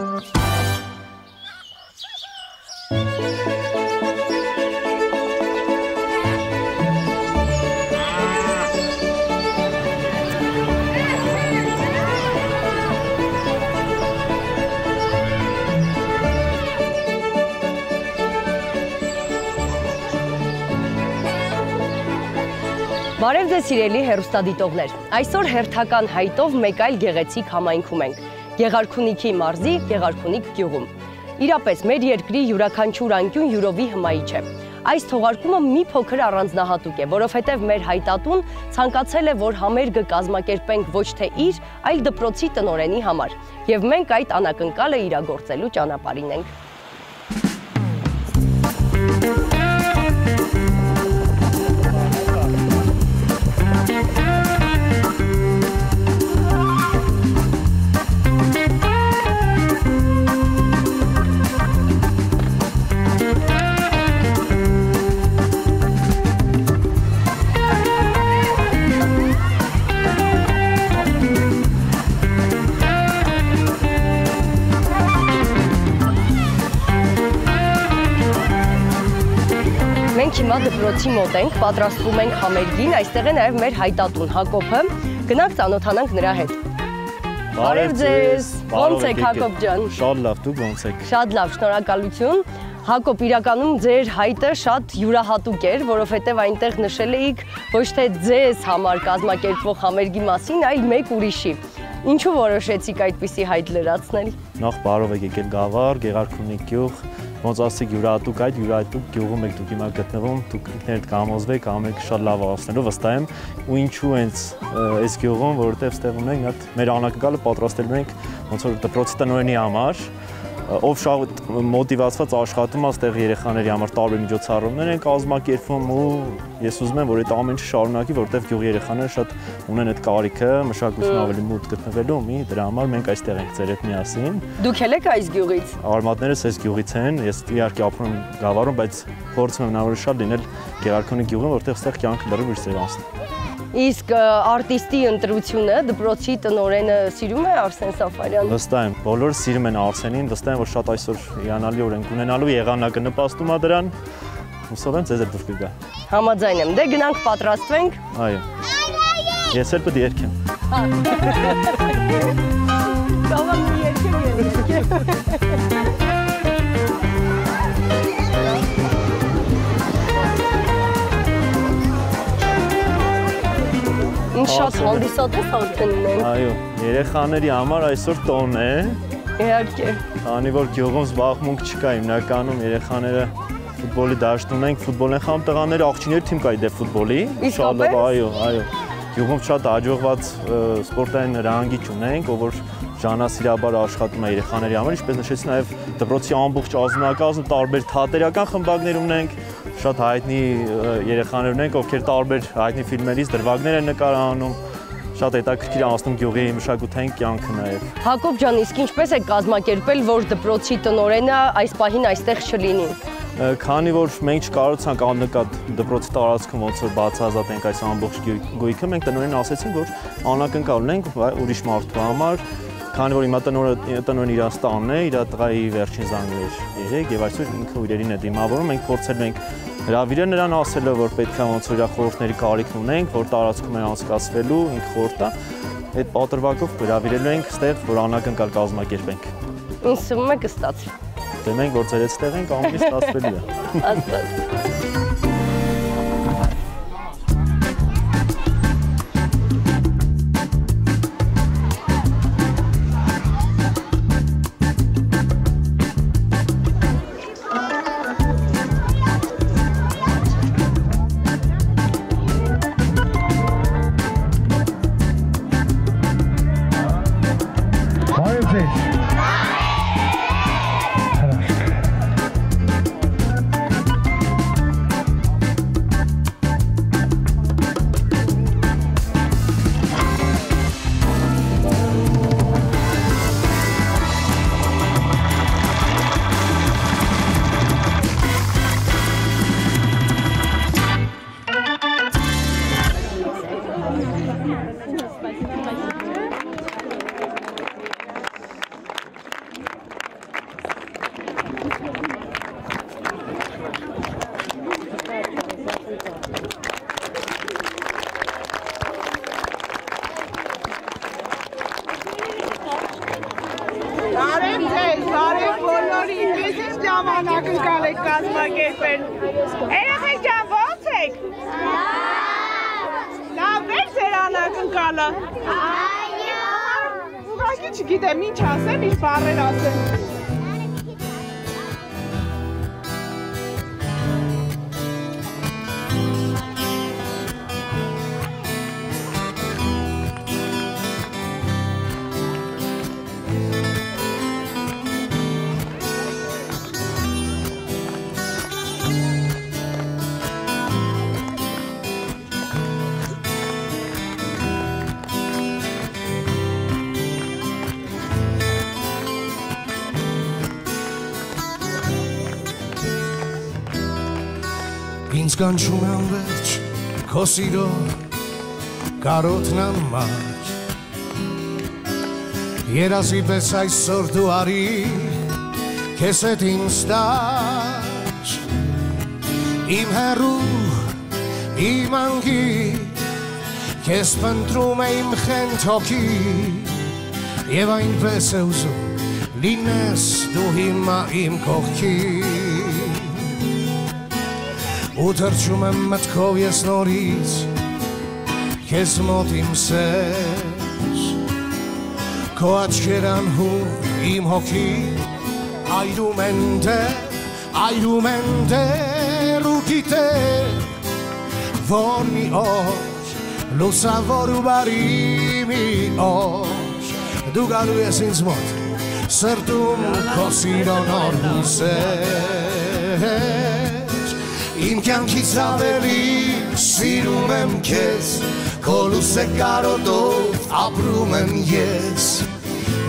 Բարև ձեզ սիրելի հեռուստադիտողներ, այսօր հերթական հայտով մեկ այլ գեղեցիկ համայնքում ենք, Գեղարքունիքի մարզի Գեղարքունիք գյուղում։ Իրապես մեր երկրի յուրաքանչյուր անկյուն յուրովի հմայիչ է։ Այս թողարկումը մի փոքր առանձնահատուկ է, որովհետև մեր հայտատուն ցանկացել է, որ համերգը կազմակերպենք ոչ թե իր, այլ դպրոցի տնօրենի համար, եւ մենք այդ անակնկալը իրագործելու ճանապարհին ենք։ Մենք հիմա դպրոցի մոտ ենք, պատրաստվում ենք համերգին, այստեղ է նաև մեր հայտատուն Հակոբը, գնանք ծանոթանանք նրա հետ։ Բարև ձեզ, ո՞նց եք Հակոբ ջան։ Շատ լավ, դուք ո՞նց եք։ Շատ լավ, շնորհակալություն։ Հակոբ, իրականում ձեր հայտը շատ յուրահատուկ էր, որովհետև այնտեղ նշել էիք ոչ թե ձեզ համար կազմակերպվող համերգի մասին, այլ մեկ ուրիշի։ Ինչու որոշեցիք այդպիսի հայտ լրացնել։ Նախ բարով եք եկել Գավառ, Գեղարքունիք գյուղ, ոնց ասեք յուրահատուկ այդ յուրահատուկ գյուղում եք դուք հիմա գտնվում, դուք ինքներդ կհամոզվեք, ամենը շատ լավ ասնելու վստահ եմ, ու ինչու հենց այս գյուղում, որովհետև ստեղ ունենք հատ մեր անակնկալը պատրաստելու ենք ոնց որ դպրոցի տնօրենի համար, ով շատ մոտիվացված աշխատում է այստեղ երեխաների համար տարբեր միջոցառումներ են կազմակերպվում ու ես ուզում եմ որ այդ ամենը շարունակի, որովհետև գյուղի երեխաները շատ ունեն այդ կարիքը, մշակույթին ավելի մոտ գտնվելու ու դրա համար մենք այստեղ ենք ձեր հետ միասին։ Դուք եք այս գյուղից։ Արմատներս այս գյուղից են, ես իհարկե ապրում եմ Գավառում, բայց փորձում եմ հնարավոր շատ լինել Գեղարքունիք գյուղում, որտեղ այստեղ կյանքը լրիվ իր սերանսն է։ Իսկ արտիստի ընտրությունը դպրոցի տնօրենը սիրում է Արսեն Սաֆարյան։ Վստահ եմ, բոլորը սիրում են Արսենին, վստահ եմ, որ շատ այսօր հիանալի օրենք ունենալու, եղանակը նպաստում է դրան։ Հուսով եմ ձեզ էլ դուր կգա։ Համաձայն եմ, դե գնանք պատրաստվենք։ Այո։ Ես էլ պետք է երգեմ։ Կավան մի երգեմ։ Ինչ շատ հանդիսատ է արդեն։ Այո, երեխաների համար այսօր տոն է։ Իհարկե։ Քանի որ գյուղում զբաղմունք չկա, հիմնականում երեխաները ֆուտբոլի դաշտ ունենք, ֆուտբոլ են խաղում, տղաները աղջիկների թիմ կա դե ֆուտբոլի։ Շատ լավ, այո։ Գյուղում շատ հաջողված սպորտային հրահանգիչ ունենք, ով որ ժանասիրաբար աշխատում է երեխաների համար, ինչպես նշեցի նաև դպրոցի ամբողջ ազնվակազմը տարբեր թատերական խմբակներ ունենք, շատ հայտնի երեխաներ ունենք, ովքեր տարբեր հայտնի ֆիլմերից դրվագներ են նկարահանում, շատ հետաքրքիր անցնում գյուղի մշակութային կյանքը նաև։ Հակոբ ջան, իսկ ինչպես է կազմակերպել, որ դպրոցի տնօրենը այս պահին այստեղ չլինի։ Քանի որ մենք չկարողացանք աննկատ դպրոցի տարածքում ոնց որ բացահայտենք այս ամբողջ գույքը, մենք տնօրենին ասեցինք, որ անակնկալ ունենք ուրիշ մարդու համար, քանի որ հիմա տնօրենը իր տանն է, իր տղայի վերջին զանգը էր 3 եւ այսօր ինքը իրերին է դիմավորում, մենք փորձել ենք հրավիրել նրան ասելով, որ պետք է ոնց որ իր խորհուրդների կարիքն ունենք, որ տարածքում են անցկացվելու, ինքը խորհուրդ է, այդ պատրվակով հրավիրելու ենք ստեղ, որ անակնկալ կազմակերպենք։ Ինձ թվում է կստացվի։ Դե մենք որ ձեր հետ ստեղ ենք, ամենից ստացվելի է։ Աստված։ ձեզ, բարև բոլորին, մեզ ինչ ժամանակ ընկալ եք կազմակերպել։ Երեխեք ջան, ո՞նց եք։ Լավ եք ձեր անակնկալը։ Այո։ Ուղղակի չգիտեմ ինչ ասեմ, ինչ բառեր ասեմ։ Ինձ կանչում է անվերջ քո սիրո կարոթն անմար երազի պես այսօր դու արի քեզ հետ իմ ստաճ իմ հեռու իմ անգի քեզ փնտրում է իմ խենթ հոգի եւ այնպես է ուզում լինես դու հիմա իմ կողքի ու թրջում եմ մտքով ես նորից քեզ մոտ իմ սեր քո աչքեր անհուն իմ հոգի այրում են դեր ու գիտեր որ մի օր լուսավոր ու բարի մի օր դու գալու ես ինձ մոտ սրտում քո սիրո նոր հույսեր Իմ կյանքից ավելի սիրում եմ քեզ Քո լուսե կարոտով ապրում եմ ես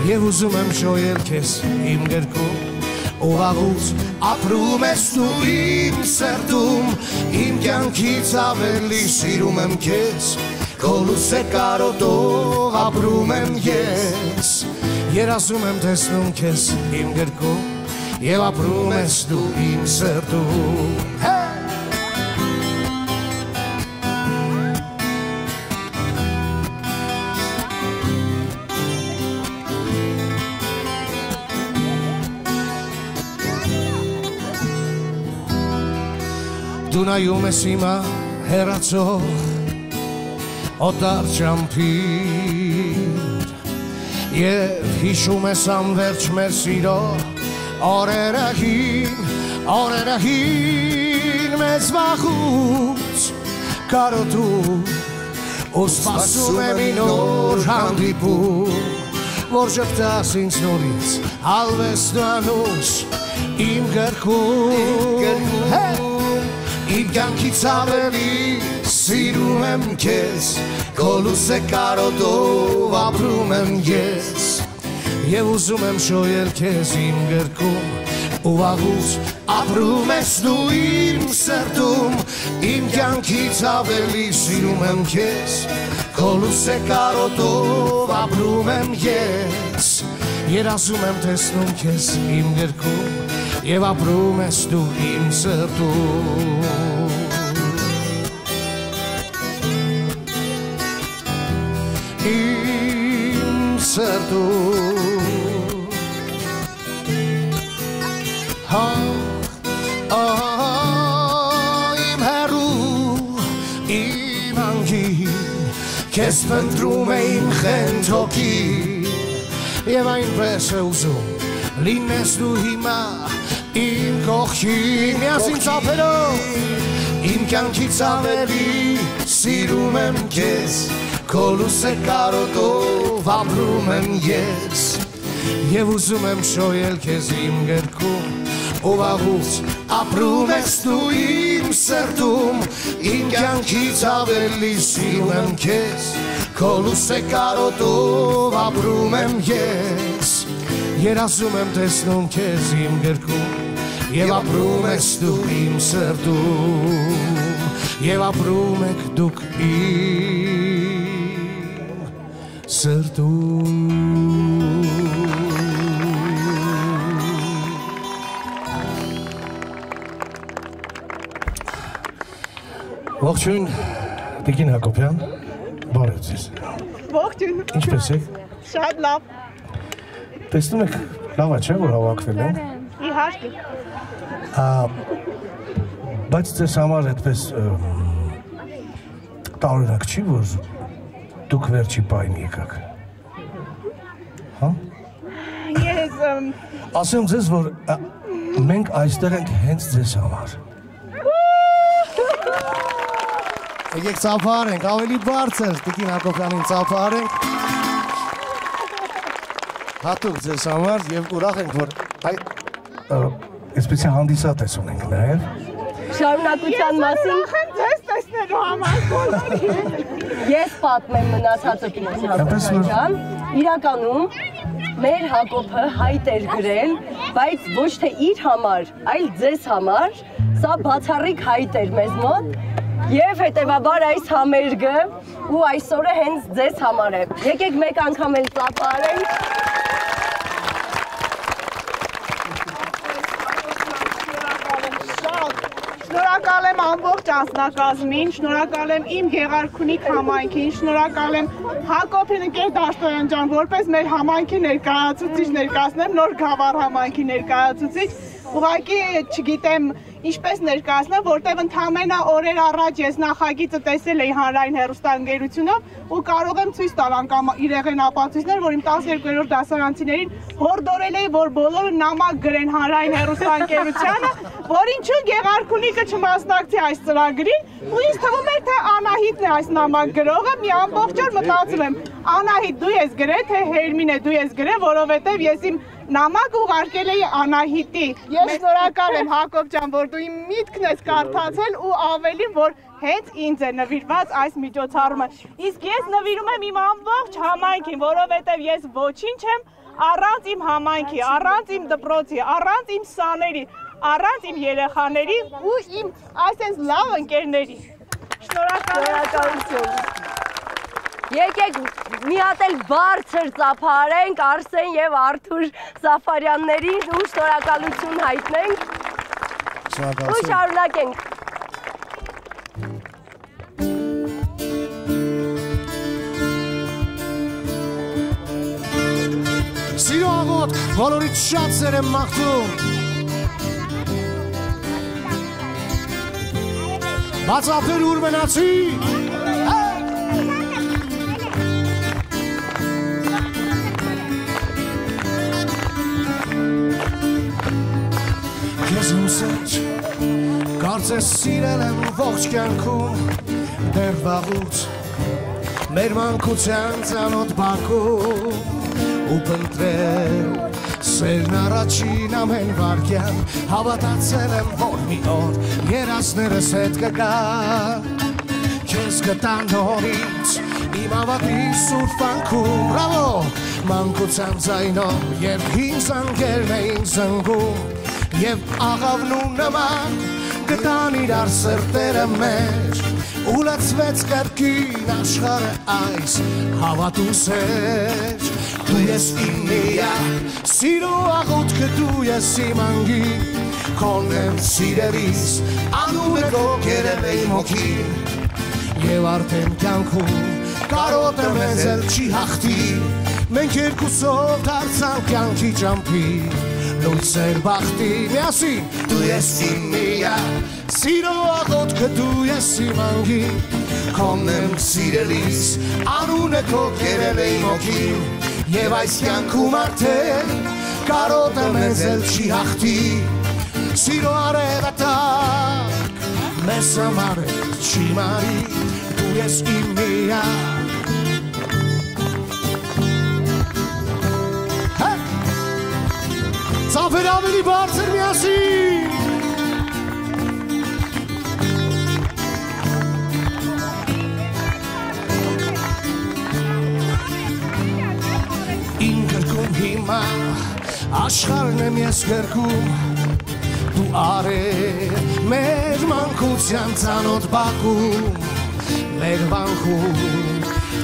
Եվ ուզում եմ շոյել քեզ իմ գրքում ու վաղուց ապրում ես դու իմ սրտում Իմ կյանքից ավելի սիրում եմ քեզ Քո լուսե կարոտով ապրում եմ ես Երազում եմ տեսնում քեզ իմ գրքում Եվ ապրում ես դու իմ սրտում Դու նայում ես հիմա հեռացող օտար ճամփիր Եվ հիշում ես անվերջ մեր սիրո օրերը հին մեզ վաղուց կարոտում ու սպասում եմ մի նոր հանդիպում որ ժպտաս ինձ նորից հալվես դու անուս իմ գրքում Իմ կյանքից ավելի սիրում եմ քեզ Քո լուսե կարոտով ապրում եմ ես Եվ ուզում եմ շոյել քեզ իմ գրքում ու վաղուց ապրում ես դու իմ սրտում Իմ կյանքից ավելի սիրում եմ քեզ Քո լուսե կարոտով ապրում եմ ես Երազում եմ տեսնում քեզ իմ գրքում Եվ ապրում ես դու իմ սրտում Իմ սրտում Իմ հեռու իմ անգին Քեզ փնտրում է իմ խենթ հոգի Եվ այնպես է ուզում լինես դու հիմա Իմ կողքի միասին ծափերով Իմ կյանքից ավելի սիրում եմ քեզ Քո լուսե կարոտով ապրում եմ ես Եվ ուզում եմ շոյել քեզ իմ գրքում ու վաղուց ապրում ես դու իմ սրտում Իմ կյանքից ավելի սիրում եմ քեզ Քո լուսե կարոտով ապրում եմ ես Երազում եմ տեսնում քեզ իմ գրքում Եվ ապրում ես դու իմ սրտում Եվ ապրում եք դուք իմ սրտում Ողջույն, Տիկին Հակոբյան, բարև ձեզ Ողջույն Ինչպես եք? Շատ լավ Տեսնում եք, լավ է չէ որ հավաքվել են։ Իհարկե։ Բայց ձեզ համար այդպես տարօրինակ չի, որ դուք վերջի պահին եկաք։ Հա։ Ես Ասեմ ձեզ, որ մենք այստեղ ենք հենց ձեզ համար։ Եկեք ծափարենք, ավելի բարձր, Տիկին Հակոբյանին ծափարենք։ Հատուկ ձեզ համար եւ ուրախ ենք, որ այսպեսի հանդիսատես ունենք նաեւ։ Շարունակության մասին ձեզ տեսնելու համար բոլորի։ ես պատմեմ մնացածը ջան։ Իրականում մեր Հակոբը հայտ էր գրել, բայց ոչ թե իր համար, այլ ձեզ համար, սա բացառիկ հայտ էր մեզ մոտ եւ հետեւաբար այս համերգը ու այսօրը հենց ձեզ համար է։ Եկեք մեկ անգամ էլ ծափարենք։ Շնորհակալ եմ ամբողջ անձնակազմին, շնորհակալ եմ իմ Գեղարքունիք համայնքին, շնորհակալ եմ Հակոբին ընկեր Դաշտոյան ջան, որպես մեր համայնքի ներկայացուցիչ ներկայացնեմ, նոր Գավառ համայնքի ներկայացուցիչ, ուղղակի չգիտեմ ինչպես ներկայացնեմ, որտեղ ընդամենը օրեր առաջ ես նախագիծը տեսել էի հանրային հեռուստաընկերությունով ու կարող եմ ցույց տալ անգամ իրեղեն ապացույցներ, որ իմ 12-րդ դասարանցիներին հորդորել էի, որ բոլորը նամակ գրեն հանրային հեռուստաընկերությանը, որ ինչու Գեղարքունիքը չմասնակցի այս ծրագրին, ու ինձ թվում էր, թե Անահիտն է այս նամակ գրողը, մի ամբողջ օր մտածում եմ, Անահիտ դու ես գրել, թե Հերմինե դու ես գրել, որովհետև ես իմ նամակ ուղարկել էի Անահիտի։ Ես շնորհակալ եմ Հակոբ ջան, որ դու իմ միտքն ես կարդացել ու ավելին, որ հենց ինձ է նվիրված այս միջոցառումը։ Իսկ ես նվիրում եմ իմ ամբողջ համայնքին, որովհետև ես ոչինչ եմ առանց իմ համայնքի, առանց իմ դպրոցի, առանց իմ սաների, առանց իմ երեխաների ու իմ այսպես լավ ընկերների։ Շնորհակալություն։ Եկեք մի հատ էլ բարձր ծափարենք Արսեն եւ Արթուր Սաֆարյաններին ու շնորհակալություն հայտնենք։ Ու շարունակենք։ Սիրո աղոտ, բոլորից շատ սեր եմ մաղթում։ Բացափեր ուր մնացի։ Քեզ իմ սեր, կարծես սիրել եմ ողջ կյանքում, դեռ վաղուց, մեր մանկության ծանոթ բակում, ու փնտրել սերն առաջին ամեն վարկյան, հավատացել եմ, որ մի օր երազներս հետ կգան, քեզ գտա նորից իմ ավատի սուրբ վանքում, բրավո, մանկության ձայնով, երբ հինգ զանգերն էին զնգում, և աղավն ու նման գտան իրար սրտերը մեր, ու լցվեց կրկին աշխարհը այս հավատ ու սեր, դու ես իմ միակ սիրո աղոթքը, դու ես իմ անգին, քոն եմ սիրելիս անունը քո կերել էի մոքին, և արդեն կյանքում կարոտը մեզ էլ չի հաղթի, մենք երկուսով դարձանք կյանքի ճամփի, լույսեր բախտի միասին, դու ես իմ միակ սիրո աղոթքը, դու ես իմ անգին, քոն եմ սիրելիս անունը քո կերել էի մոքին, և այս կյանքում արդեն կարոտը մեզ էլ չի հաղթի, սիրո արևը տակ մեզ համար չի մարի, դու ես իմ միակ։ Ծափեր ավելի բարձր միասին։ Իմ գրքում հիմա աշխարհն եմ ես գրքում, դու արել մեր մանկության ծանոթ բակում, մեր վանքում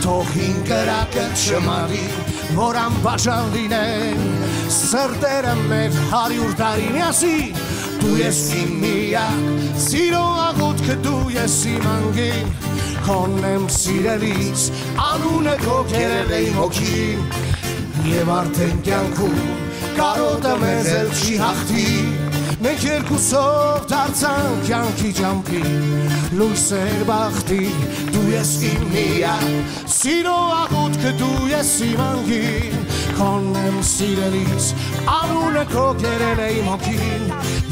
թող հին կրակը չմարի, որ անբաժան լինեն սրտերը մեր 100 տարի միասին, դու ես իմ միակ սիրո աղոթքը, դու ես իմ անգին, քոն եմ սիրելիս անունը քո կերել էի մոքին, և արդեն կյանքում կարոտը մեզ էլ չի հաղթի Մենք երկուսով դարձանք կյանքի ճամփի Լույսեր բախտի դու ես իմ միակ Սիրո աղոթքը դու ես իմ անգին Քոնն եմ սիրելիս անունը քո կերել է իմ հոգին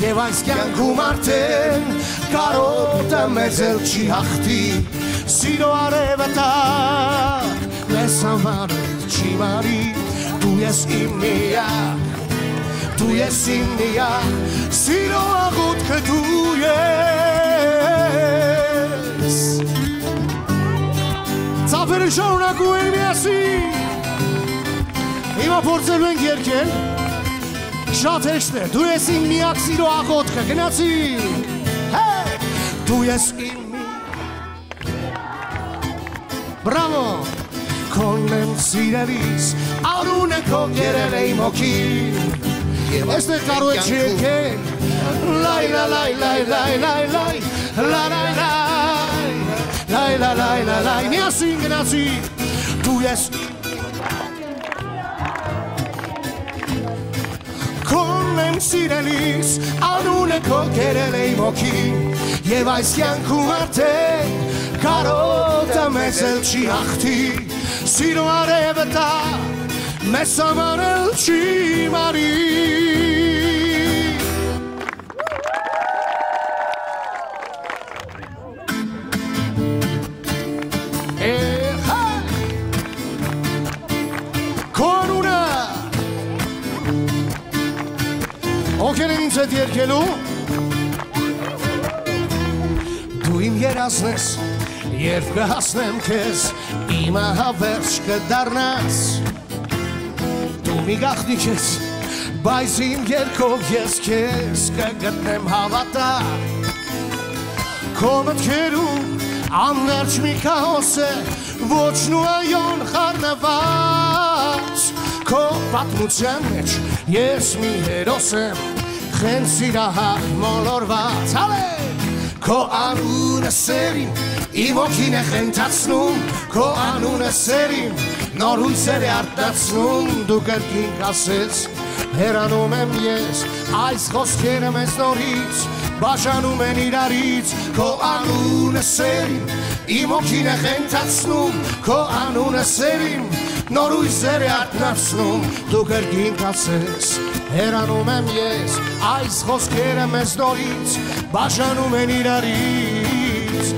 Եվ այս կյանքում արդեն կարոտը մեզ էլ չի հաղթի Սիրո արևը տակ մեզ համար չի մարի Դու ես իմ միակ Դու ես իմ միակ Սիրո աղոթքը դու ես Ծափերը շարունակում են միասին Հիմա փորձելու ենք երգել Շատ հեշտ է Դու ես իմ միակ սիրո աղոթքը Գնացի Դու ես իմ Բրավո Քոնն եմ սիրելիս Անունը քո կերել է իմ հոգին Այստեղ կարող եք չերգել Լայ լայ լայ լայ լայ լայ լայ Լայ լայ լայ Լայ լայ լայ լայ լայ Միասին գնացի Դու ես Քոնն եմ սիրելիս Անունը քո կերել է իմ հոգին Եվ այս կյանքում արդեն Կարոտը մեզ էլ չի հաղթի Սիրո արևը տակ մեզ համար էլ չի մարի Քո անունը Ովքեր են ինձ հետ երգելու Դու իմ երազն ես Երբ կհասնեմ քեզ իմը հավերջ կդառնաս Դու մի գաղտնիք ես բայց իմ երգով ես քեզ կգտնեմ հավատա Քո մտքերում անverջ մի քաոս է Ոչն ու այոն խառնված Քո պատմության մեջ ես մի հերոս եմ Խեն սիրահար մոլորված Քո անունը սերին Իմ հոգին է խենթացնում Քո անունը սերին Նոր հույսեր է արտացնում Դու կրկին կասես Հեռանում եմ ես Այս խոսքերը մեզ նորից Բաժանում են իրարից Քո անունը սերին Իմ հոգին է խենթացնում Քո անունը սերին Նոր հույսեր է արտացնում Դու կրկին կասես Հեռանում եմ ես Այս խոսքերը մեզ նորից Բաժանում են իրարից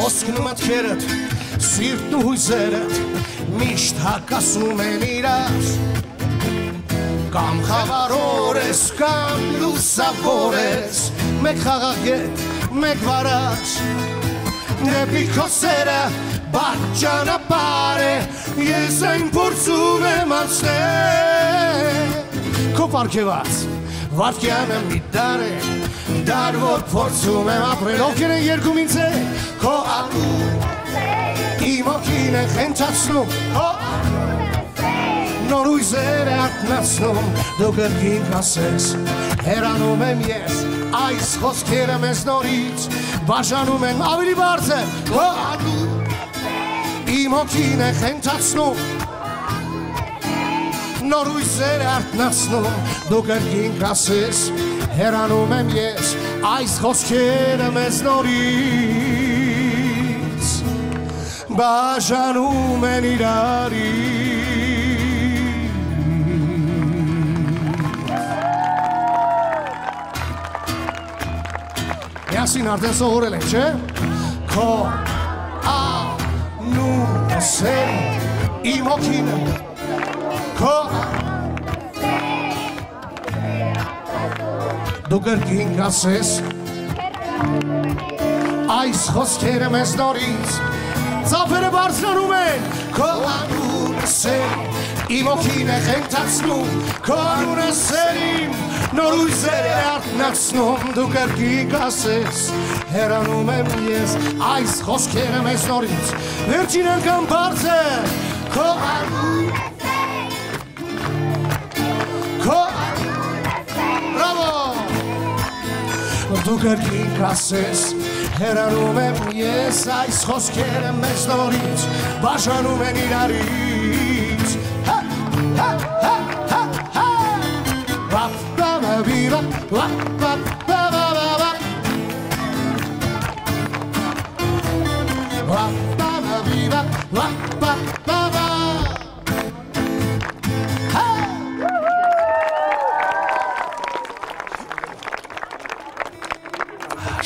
Խոսքն ու մտքերդ, սիրտն ու հույզերդ միշտ հակասում են իրար Կամ խաղարոր ես, կամ լուսավոր ես Մեկ խաղաղետ, մեկ վարած Դեպի քո սերը բաց ճանապարհ է Ես այն փորձում եմ անցնել Քո պարգևած վարդյանը մի դար է Դար որ փորձում եմ ապրել Ովքեր են երգում ինձ է Քո անունը Իմ հոգին է խենթացնում Քո Նոր հույսեր է արթնացնում Դու կրկին կասես Հեռանում եմ ես Այս խոսքերը մեզ նորից Բաժանում են ավելի բարձր Քո անունը Իմ հոգին է խենթացնում Նոր հույսեր է արթնացնում Դու կրկին կասես Հեռանում եմ ես Այս խոսքերը մեզ նորից Բաժանում են իրարից Միասին արդեն սովորել ենք, չէ՞։ Քո անունը սեր իմ հոգինը Քո Դու կրկին կասես Այս խոսքերը մեզ նորից Ծափերը բարձրանում են Քո անունը սեր իմ հոգին է խենթացնում Քո անունը սեր իմ նոր հույսեր է արթնացնում Դու կրկին կասես Հեռանում եմ ես այս խոսքերը մեզ նորից Վերջին անգամ բարձր Քո անունը սեր Քո անունը դու կրկին կասես հեռանում եմ ես այս խոսքերը մեզ նորից բաժանում են իրարից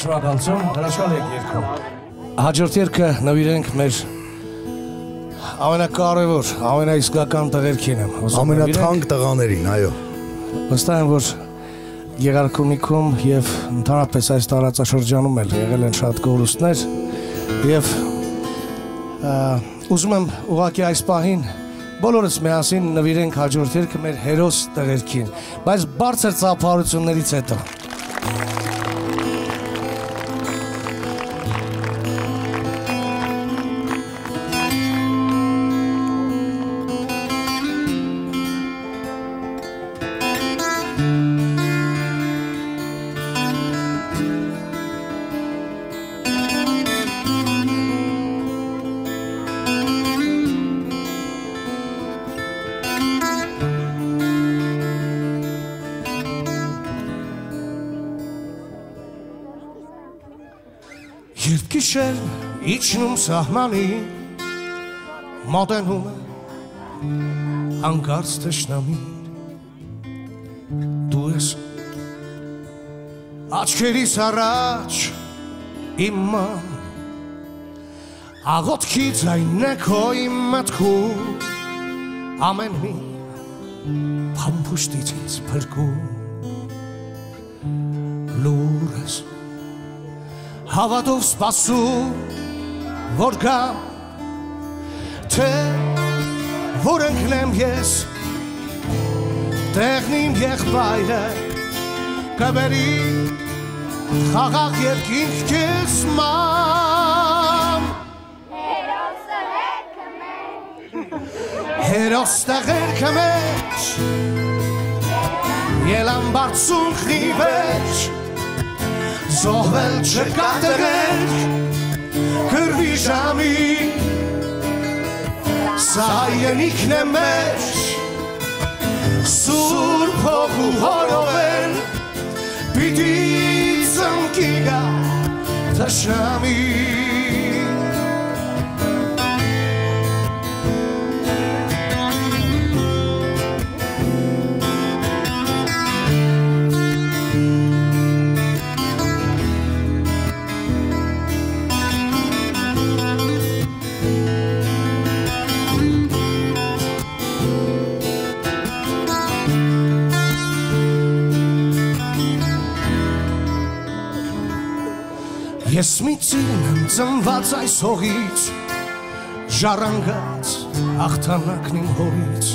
Շնորհակալություն, հրաշալի եք երգում։ Հաջորդ երգը նվիրենք մեր ամենակարևոր, ամենաիսկական տղերքին եմ։ Ամենաթանկ տղաներին, այո։ Վստահ եմ, որ Գեղարքունիքում եւ ընդհանրապես այս տարածաշրջանում էլ եղել են շատ կորուստներ եւ ուզում եմ ուղղակի այս պահին բոլորս միասին նվիրենք հաջորդ երգը մեր հերոս տղերքին, բայց բարձր ծափահարություններից հետո։ Երբ գիշեր իջնում սահմանին, մոտենում է հանկարծ թշնամին, դու ես աչքերիս առաջ իմ ման, աղոթքի ձայնն է քո իմ մտքում, ամեն մի փամփուշտից ինձ փրկում, լուր ես հավատով սպասում, որ գամ, թե որ ընկնեմ ես, տեղն իմ եղբայրը, կբերի խաղաղ երկինք քեզ ման։ Հերոս տղերքը մեջ, ելան բարձունքնի վեճ, զոհվել չկա տղեր, կրվի ժամին, սա հայրենիքն է մեր, սուրբ հող ու հորով են, պիտի ծնկի գա թշնամին։ Ես մի ծին եմ ծնված այս հողից, ժառանգած հաղթանակն իմ հորից,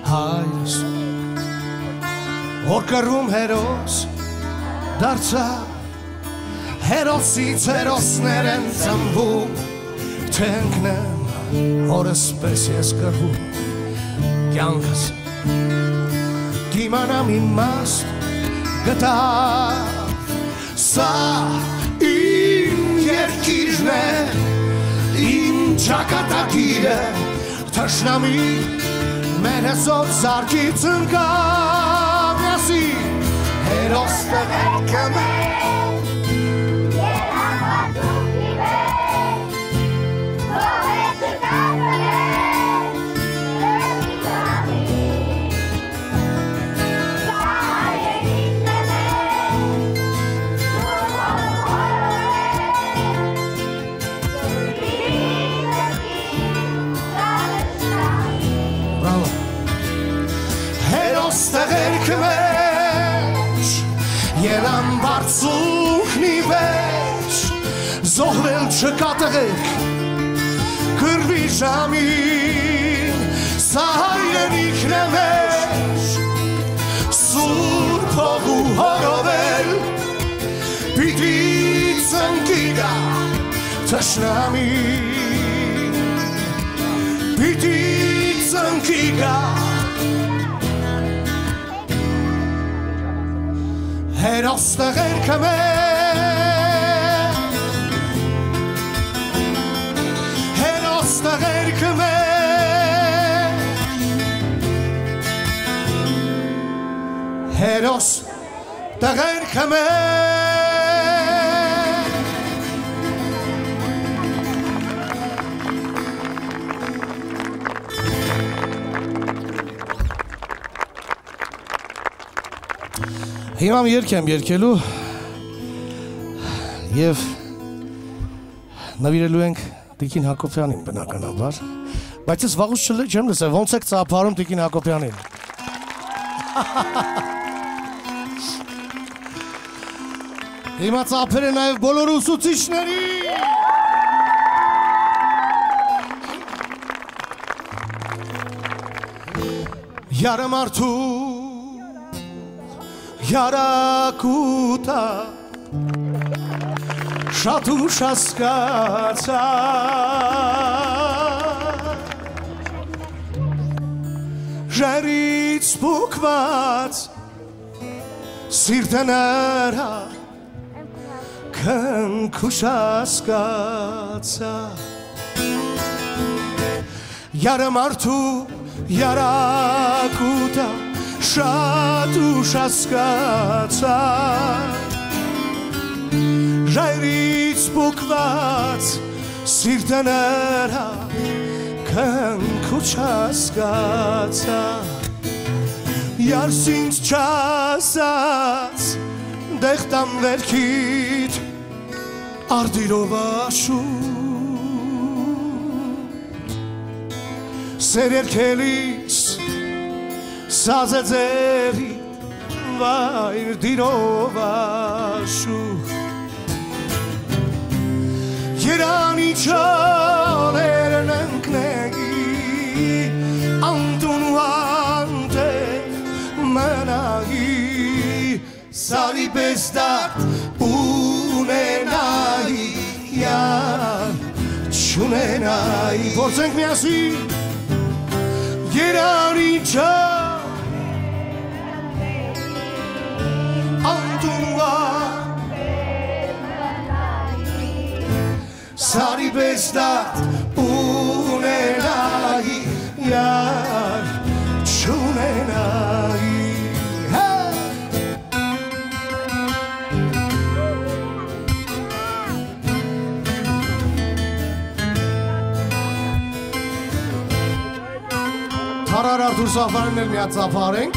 հայրս, որ կռվում հերոս, դարձավ, հերոսից հերոսներ են ծնվում, թե ընկնեմ, հորս պես ես կռվում, կյանքս, կիմանամ իմաստ գտավ, սա երկիրն է, իմ ճակատագիրը, թշնամի մեր հեսով զարկից ընկավ միասին, հերոս տղերքը մեր, ելամատուկի մեր, զոհեց տղեր, եղի ժամին, սա հայրենիքն է մեր, տղերքը մեջ, ելան բարձունքնի վեճ, զոհվել չկա տղերք, կռվի ժամին, սա հայրենիքն է մեր, սուրբ հող ու հորով էլ, պիտի ծնկի գա թշնամին, պիտի ծնկի գա հերոս տղերքը մեր հերոս տղերքը մեր հերոս տղերքը մեր Հիմա երգ եմ երգելու և նվիրելու ենք Տիկին Հակոբյանին բնականաբար, բայց ես վաղուց չեմ լսել, ոնց եք ծափարում Տիկին Հակոբյանին։ Հիմա ծափեր է նաև բոլոր ուսուցիչների։ Յարամարդու Յարակուտա շատ ուշ հասկացա ժերից փուկված սիրտը նրա քնքուշ հասկացա Յարամարդու Յարակուտա շատ ուշ հասկացա ժայռից փոքված սիրտը նրա քնքուշ հասկացա Յարսինց չասած դեղտամ վերքիդ արդիրով աշուտ սեր երգելիս Սազը ձերի վայր դիրով աշուխ Երանի չոներն ընկնեգի Անտուն ու անտեղ մնագի Սարի պես դարդ ունենայի Յար չունենայի Որցենք միասին Երանի չոներն Սարի պես դարդ ունենայի Յար չունենայի Թարար Արթուր Սաֆարյանն էլ միած ծափարենք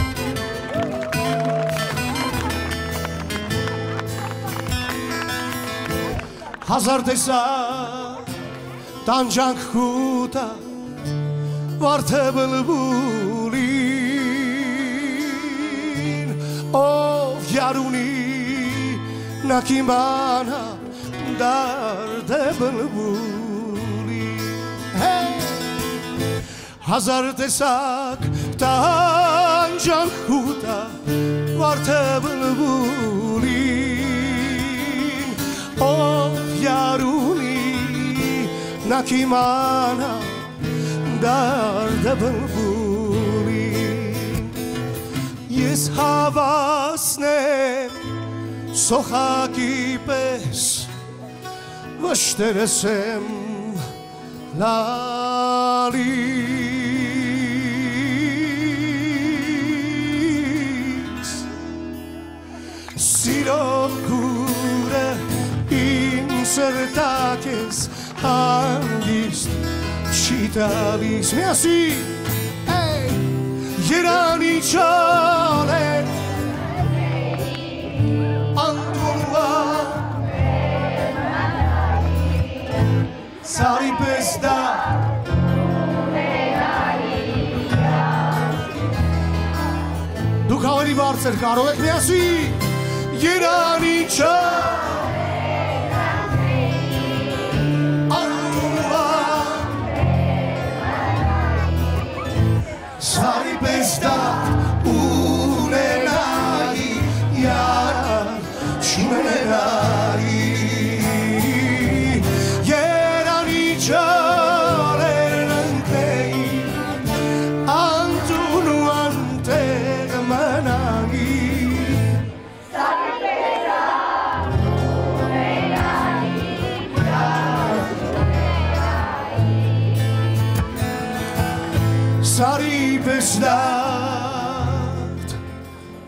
Հազար տեսակ տանջանք խուտա վարդը բլբուլին ով յարունի նա կիմանա դարդը բլբուլին Հազար տեսակ տանջանք խուտա վարդը բլբուլին ով յարունի նա կիմանա դարդը բլբուլին ես հավասնեմ սոխակի պես վշտերս եմ լալիս սիրո գուրը Սրտակ ես հանգիստ չի տալիս Միասին Երանի չալեր Անդունվա Սարի պես դա Դուք ավելի բարձր կարող եք միասին Երանի չալեր Սարի պես դարդ ունենայի Յար չունենայի Երանի չալերն ընկնեի Անտուն ու անտեղ մնայի Սարի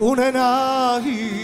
ունենայի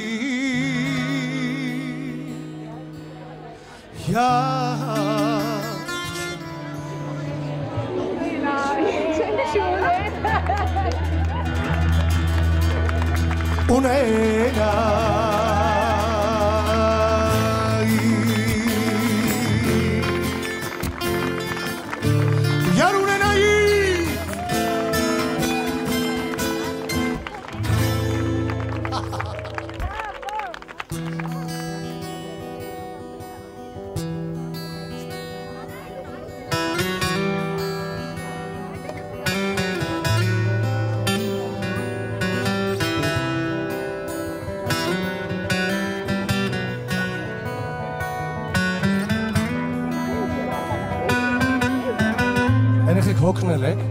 Երեխեք հոգնել եք,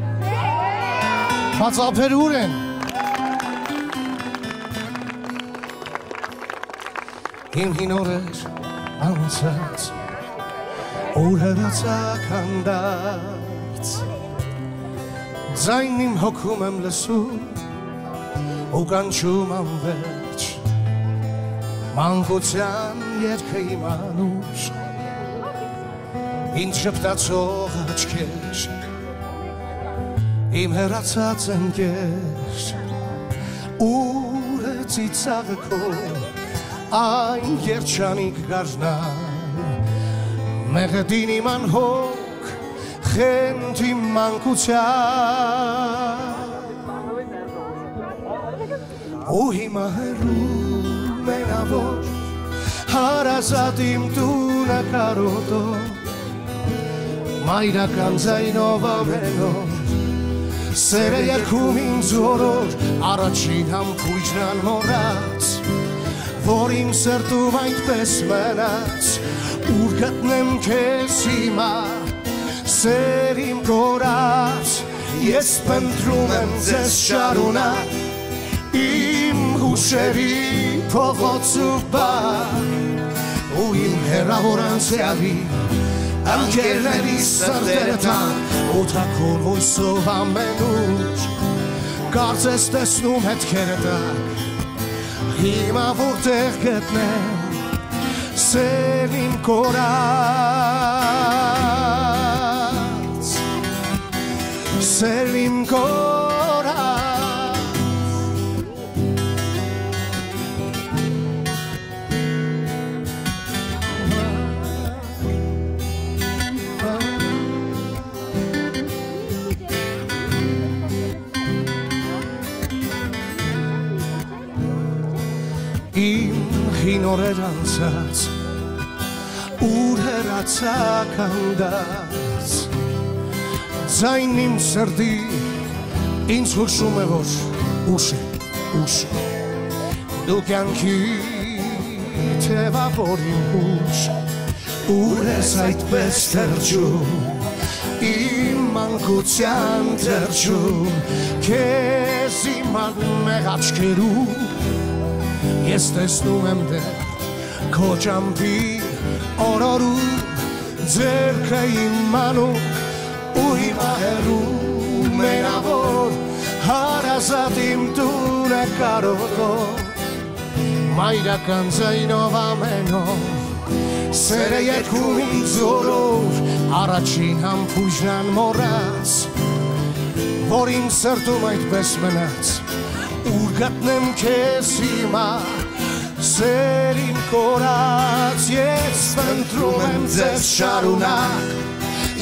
բաց ափեր ուր են, իմ հին օրեր անցած, ուր հրացակ հանդարց, ձայն իմ հոգում եմ լսում, ու կանչում անվերջ, մանկության երգը իմ անուշ, ինձ շպտացող աչքեր, իմ հեռացած ընկեր, ուր է ծիծաղը քո, այն երջանիկ գարնան, մեղեդին իմ անհոգ, խենթ իմ մանկության, ու հիմա հեռու մենավոր, հարազատ իմ տունը կարոտով, մայրական ձայնով ամենով, սերը երգում ինձ օրոր, առաջին համբույրն անմոռաց, որ իմ սրտում այդպես մնաց, ուր գտնեմ քեզ հիմա, սեր իմ կորած, ես փնտրում եմ ձեզ շարունակ, իմ հուշերի փողոցու բար, ու իմ հեռավոր անցյալի, ընկերների սրտերը տան, ու թաքուն հույսով ամենուր, կարծես տեսնում հետքերը տակ, հիմա որտեղ գտնեմ, սեր իմ կորած, սեր իմ կորած, իմ հին օրեր անցած, ուր հեռացակ հանդարց, ձայն իմ սրտի ինձ հուշում է, որ ուշ է, դու կյանքի թևավոր իմ հուշ, ուր ես այդպես թրջում, իմ մանկության թրջում, քեզ իմ անմեղ աչքերում, ես տեսնում եմ դեր, քո ճամփի օրորում, ձեռքը իմ անում, ու հիմա հեռու մենավոր, հարազատ իմ տունը կարոտով, մայրական ձայնով ամենով, սերը երգում ինձ օրոր, առաջին համբույրն անմոռաց, որ իմ սրտում այդպես մնաց, ուր գտնեմ քեզ հիմա, սեր իմ կորած, ես փնտրում եմ ձեզ շարունակ,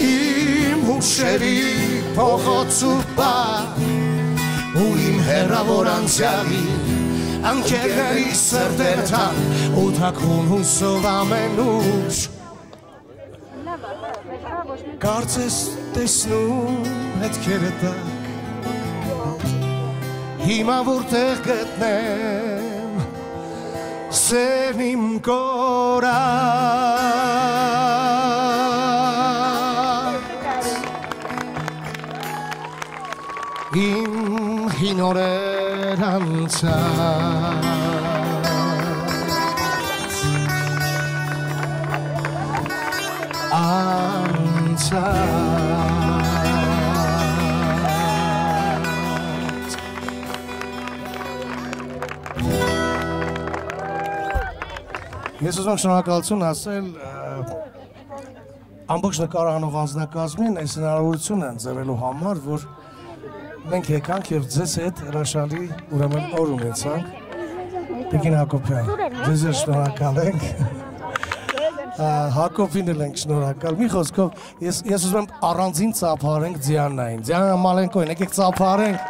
իմ հուշերի փողոցու բար, ու իմ հեռավոր անցյալի, ընկերների սրտերը տան, ու թաքուն հույսով ամենուր, կարծես տեսնում հետքերը տակ, հիմա որտեղ գտնեմ, սեր իմ կորած, իմ հին օրեր անցած, Ես ուզում եմ շնորհակալություն ասել ամբողջ նկարահանող անձնակազմին այս հնարավորությունը ընձեռելու համար, որ մենք եկանք եւ ձեզ հետ հրաշալի ուրեմն օր ունեցանք։ Տիկին Հակոբյան, ձեզ շնորհակալ ենք։ Հակոբին էլ ենք շնորհակալ։ Մի խոսքով, ես ուզում եմ առանձին ծափարենք Դիանային։ Դիանա Մալենկոին, եկեք ծափարենք։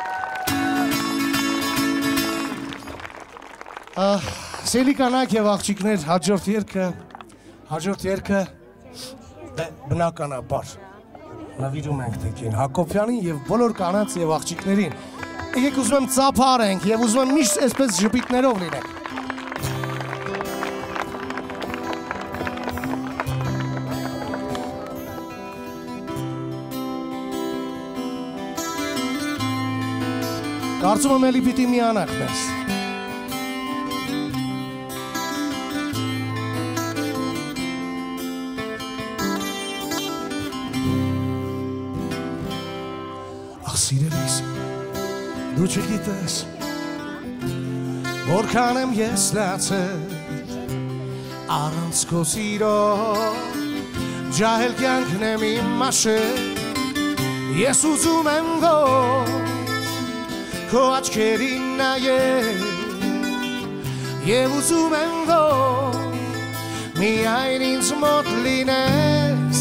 Սիրելի կանայք եւ աղջիկներ, հաջորդ երգը բնականաբար նվիրում ենք Տիկին Հակոբյանին եւ բոլոր կանանց եւ աղջիկներին։ Եկեք ուզում եմ ծափարենք եւ ուզում եմ միշտ այսպես ժպիտներով լինենք։ Կարծում եմ էլի պիտի միանանք մեզ։ Սիրելիս, դու չգիտես, որքան եմ ես լացել առանց քո սիրո, ջահել կյանքն եմ իմ մաշել, ես ուզում եմ որ քո աչքերին նայել, եւ ուզում եմ որ միայն ինձ մոտ լինես,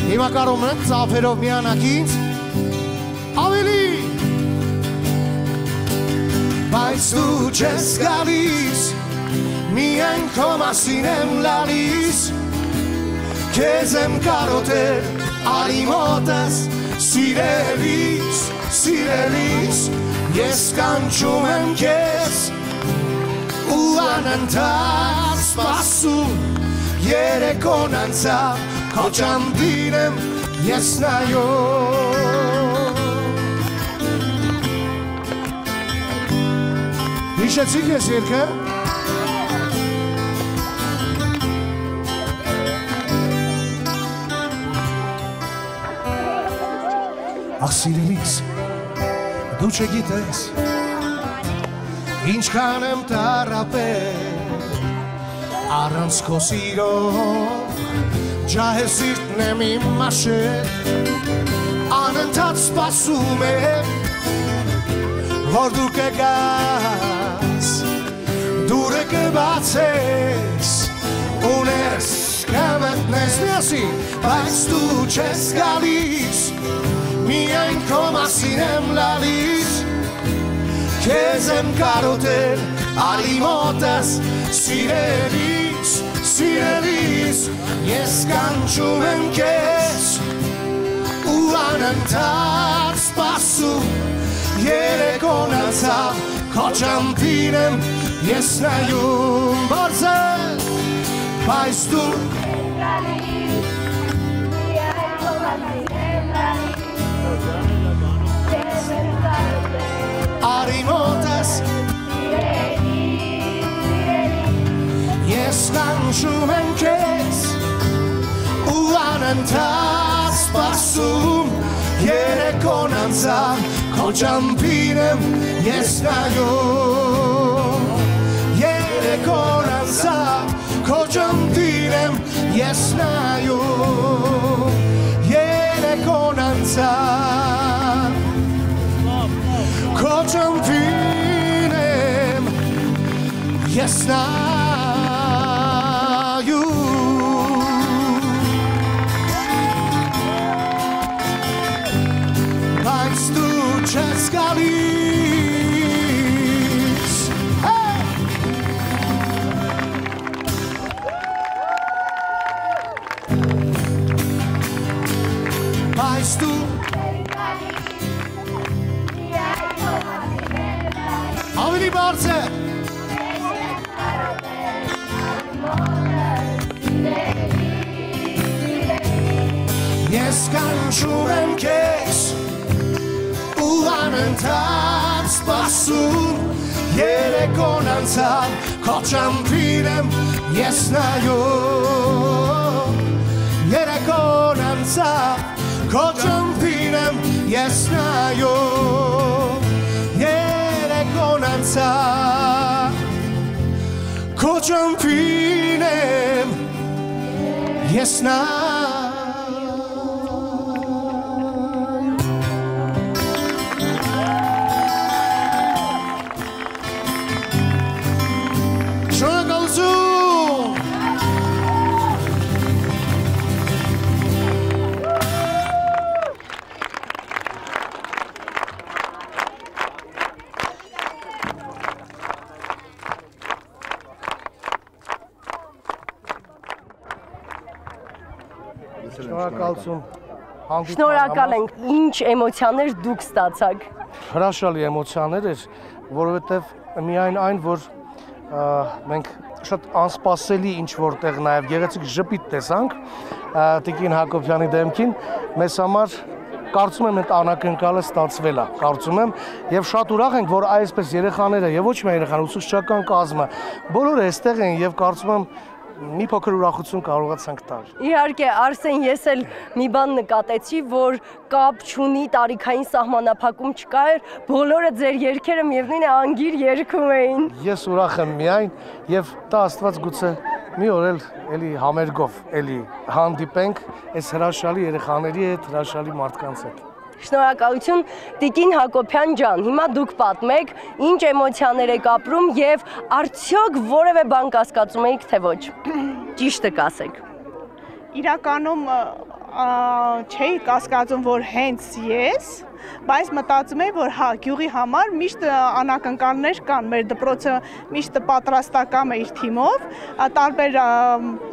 հիմա կարող եմ ծափերով միանաք ինձ ավելի, բայց դու չես գալիս, միայն քո մասին եմ լալիս, քեզ եմ կարոտել, արի մոտս, սիրելիս, սիրելիս, ես կանչում եմ քեզ, ու անընդհատ սպասում, երեկոն անցավ, քո ճամփին եմ ես նայում։ Հիշեցիք ես երգը։ Ախ սիրելիս, դու չգիտես, ինչքան եմ տառապել առանց քո սիրո, ջահել սիրտն եմ իմ մաշել, անընդհատ սպասում եմ, որ դու կգաս, դուրը կբացես, ունես կմտնես միասին, բայց դու չես գալիս, միայն քո մասին եմ լալիս, քեզ եմ կարոտել, արի մոտս, սիրելիս, սիրելիս, ես կանչում եմ քեզ, ու անընդհատ սպասում, երեկոն անցավ, քո ճամփին եմ ես նայում, բարձր, բայց դու արի մոտս, ես կանչում եմ քեզ, ու անընդհատ սպասում, երեկոն անցավ, քո ճամփին եմ ես նայում, երեկոն անցավ, քո ճամփին եմ ես նայում, երեկոն անցավ, քո ճամփին եմ ես նայում, բայց դու չես գալիս, բայց դու ավելի բարձր ես կանչում եմ քեզ, ու անընդհատ սպասում, երեկոն անցավ, քո ճամփին եմ ես նայում, երեկոն անցավ, քո ճամփին եմ ես նայում, երեկոն անցավ, քո ճամփին եմ ես նա Շնորհակալ ենք, ինչ էմոցիաներ դուք ստացաք։ Հրաշալի էմոցիաներ էր, որովհետև միայն այն, որ մենք շատ անսպասելի ինչ որտեղ նաև գեղեցիկ ժպիտ տեսանք Տիկին Հակոբյանի դեմքին, մեզ համար կարծում եմ այդ անակնկալը ստացվել է, կարծում եմ, եւ շատ ուրախ ենք, որ այսպես երեխաները եւ ոչ միայն երեխաները, ուսուցչական կազմը բոլորը այստեղ են եւ կարծում եմ մի փոքր ուրախություն կարողացանք տալ։ Իհարկե, Արսեն, ես էլ մի բան նկատեցի, որ կապ չունի, տարիքային սահմանափակում չկար, բոլորը ձեր երգերը միևնույն է անգիր երգում էին։ Ես ուրախ եմ միայն եւ տա Աստված գուցե մի օր էլի համերգով էլի հանդիպենք այս հրաշալի երեխաների հետ, հրաշալի մարդկանց հետ։ Շնորհակալություն Տիկին Հակոբյան ջան, հիմա դուք պատմեք, ինչ էմոցիաներ եք ապրում եւ արդյոք որևէ բան կասկածում եք, թե ոչ։ Ճիշտը կասեք։ Իրականում չէի կասկածում, որ հենց ես, բայց մտածում եմ, որ հա, գյուղի համար միշտ անակնկալներ կան, մեր դպրոցը միշտ պատրաստական է իր թիմով, տարբեր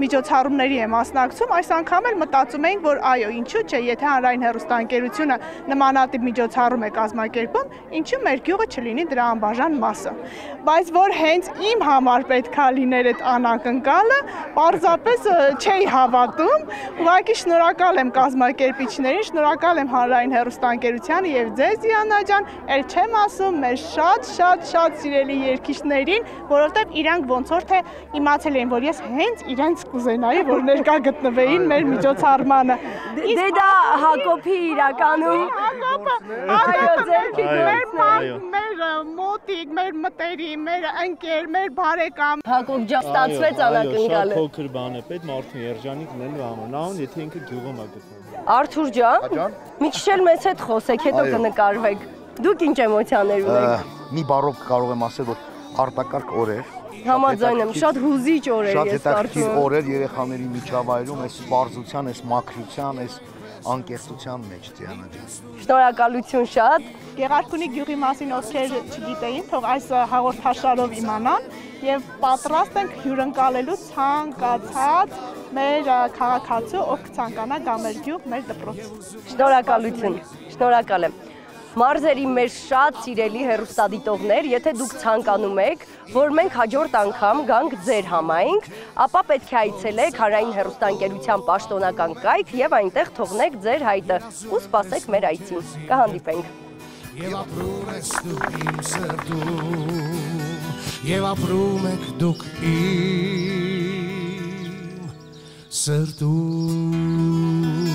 միջոցառումների է մասնակցում, այս անգամ էլ մտածում ենք, որ այո, ինչու՞ չէ, եթե հանրային հեռուստաընկերությունը նմանատիպ միջոցառում է կազմակերպում, ինչու՞ մեր գյուղը չլինի դրա անբաժան մասը։ Բայց որ հենց իմ համար պետքա լիներ այդ անակնկալը, պարզապես չէի հավատում, ուղղակի շնորհակալ եմ կազմակերպիչներին, շնորհակալ եմ հանրային հեռուստաընկերությանը եւ ձեզ Դիանա ջան, ել չեմ ասում մեր շատ սիրելի երգիչներին, որովհետեւ իրանք ոնց որ թե իմացել էին, որ ես հենց իրենց կուզենայի, որ ներկա գտնվեին մեր միջոցառմանը։ Դե դա Հակոբի իրականում այո, ձերքի մեր մոտիկ, մեր մտերի, մեր ընկեր, մեր բարեկամ։ Հակոբ ջան, ստացվեց անակնկալը։ Շատ փոքր բան է, պետք մարդու երջանիկ լինելու համար, նահան եթե ինքը գյուղում է գտնվում։ Արթուր ջան, մի քիչ էլ մեզ հետ խոսեք, հետո կնկարվեք։ Դուք ինչ էմոցիաներ ունեք։ Մի բառով կարող եմ ասել, որ արտակարգ օրեր։ Համաձայն եմ, շատ հուզիչ օրեր Շատ ես հետաքրքիր կարծում։ օրեր երեխաների միջավայրում, այս սպառզության, այս մաքրության, այս անկեղծության մեջ Դիանա ջան։ Շնորհակալություն շատ։ Գեղարքունի գյուղի մասին ովքեր չգիտեին, թող այս հաղորդաշարով իմանան եւ պատրաստ ենք հյուրընկալելու ցանկացած մեր քաղաքացու, ով կցանկանա գա մեր գյուղ, մեր դպրոց։ Շնորհակալություն, շնորհակալ եմ։ Մարզերի մեր շատ սիրելի հեռուստադիտողներ, եթե դուք ցանկանում եք, որ մենք հաջորդ անգամ գանք ձեր համայնք, ապա պետք է այցելեք հանրային հեռուստաընկերության պաշտոնական կայք եւ այնտեղ թողնեք ձեր հայտը ու սպասեք մեր այցին։ Կհանդիպենք։ Եվ ապրում ես դուք իմ սրտում, եւ ապրում եք դուք իմ սրտում